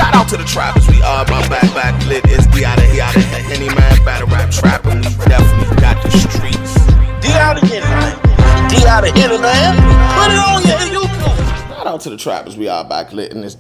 Shout out to the trappers, we are my back lit. It's D out of Henny man, battle rap trap, and we definitely got the streets. D out of Henny man, D out of Henny man, put it on your YouTube. Shout out to the trappers, we are back lit, and it's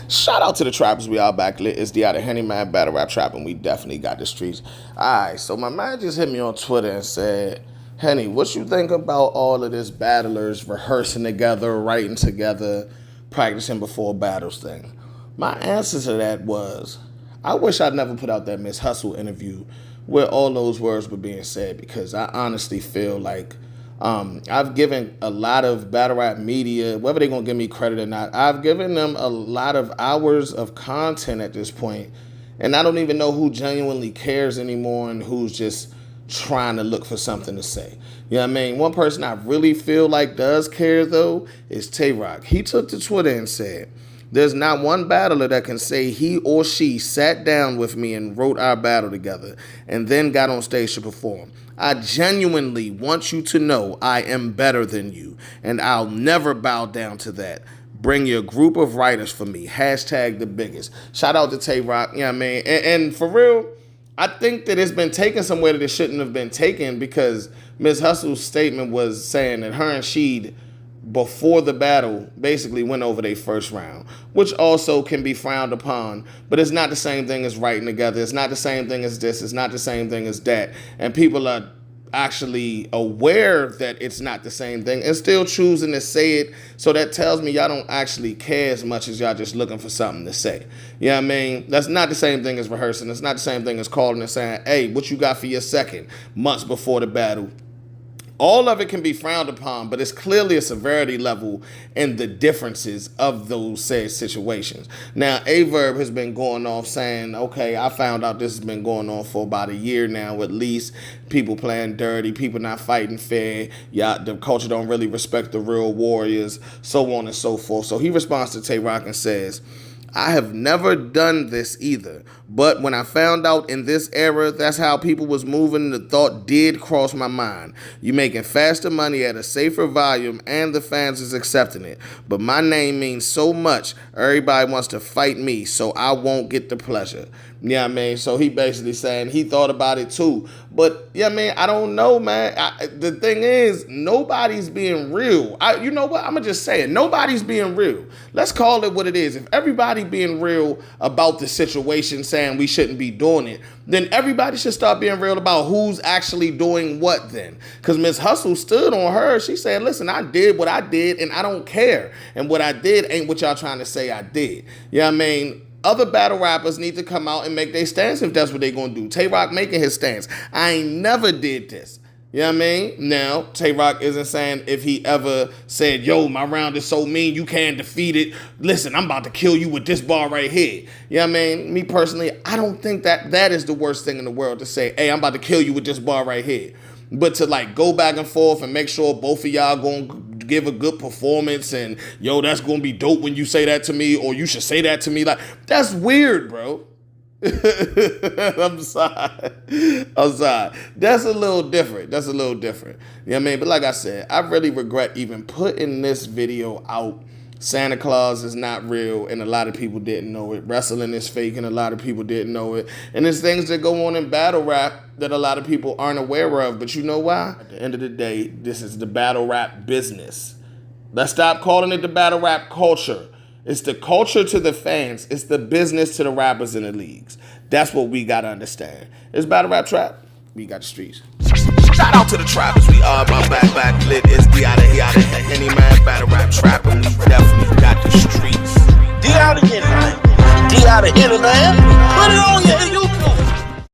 shout out to the trappers, we are back lit. It's D out of Henny man, battle rap trap, and we definitely got the streets. Alright, so my man just hit me on Twitter and said, Henny, what you think about all of this battlers rehearsing together, writing together, practicing before battles thing? My answer to that was, I wish I'd never put out that Miss Hustle interview where all those words were being said, because I honestly feel like I've given a lot of battle rap media, whether they're going to give me credit or not, I've given them a lot of hours of content at this point, and I don't even know who genuinely cares anymore and who's just trying to look for something to say. You know what I mean? One person I really feel like does care, though, is Tay Roc. He took to Twitter and said, there's not one battler that can say he or she sat down with me and wrote our battle together and then got on stage to perform. I genuinely want you to know I am better than you, and I'll never bow down to that. Bring your group of writers for me. Hashtag the biggest. Shout out to Tay Roc. You know what I mean? And for real, I think that it's been taken somewhere that it shouldn't have been taken, because Ms. Hustle's statement was saying that her and Sheed, before the battle, basically went over their first round, which also can be frowned upon, but it's not the same thing as writing together. It's not the same thing as this. It's not the same thing as that. And people are actually aware that it's not the same thing and still choosing to say it. So that tells me y'all don't actually care as much as y'all just looking for something to say. You know what I mean? That's not the same thing as rehearsing. It's not the same thing as calling and saying, hey, what you got for your second, months before the battle. All of it can be frowned upon, but it's clearly a severity level in the differences of those said situations. Now, Averb has been going off saying, okay, I found out this has been going on for about a year now at least. People playing dirty, people not fighting fair, the culture don't really respect the real warriors, so on and so forth. So he responds to Tay Roc and says, I have never done this either, but when I found out in this era that's how people was moving, the thought did cross my mind. You making faster money at a safer volume and the fans is accepting it, but my name means so much, everybody wants to fight me, so I won't get the pleasure. You know what I mean? So he basically saying he thought about it too. But, yeah, man, I don't know, man. The thing is, nobody's being real. You know what? I'm going to just say it. Nobody's being real. Let's call it what it is. If everybody being real about the situation, saying we shouldn't be doing it, then everybody should start being real about who's actually doing what then. Because Ms. Hustle stood on her. She said, listen, I did what I did, and I don't care. And what I did ain't what y'all trying to say I did. You know what I mean? Other battle rappers need to come out and make their stance if that's what they're going to do. Tay Roc making his stance. I ain't never did this. You know what I mean? Now, Tay Roc isn't saying if he ever said, yo, my round is so mean, you can't defeat it. Listen, I'm about to kill you with this bar right here. You know what I mean? Me personally, I don't think that is the worst thing in the world to say, hey, I'm about to kill you with this bar right here. But to like go back and forth and make sure both of y'all going to give a good performance and, yo, that's going to be dope when you say that to me, or you should say that to me. Like, that's weird, bro. I'm sorry. That's a little different. You know what I mean? But like I said, I really regret even putting this video out. Santa Claus is not real, and a lot of people didn't know it. Wrestling is fake, and a lot of people didn't know it. And there's things that go on in battle rap that a lot of people aren't aware of. But you know why? At the end of the day, this is the battle rap business. Let's stop calling it the battle rap culture. It's the culture to the fans. It's the business to the rappers in the leagues. That's what we got to understand. It's battle rap trap. We got the streets. Shout out to the trappers, we are my back lit. It's D out of Henny man, battle rap trap, and we definitely got the streets. D out of Henny man, D out of Henny man, put it on your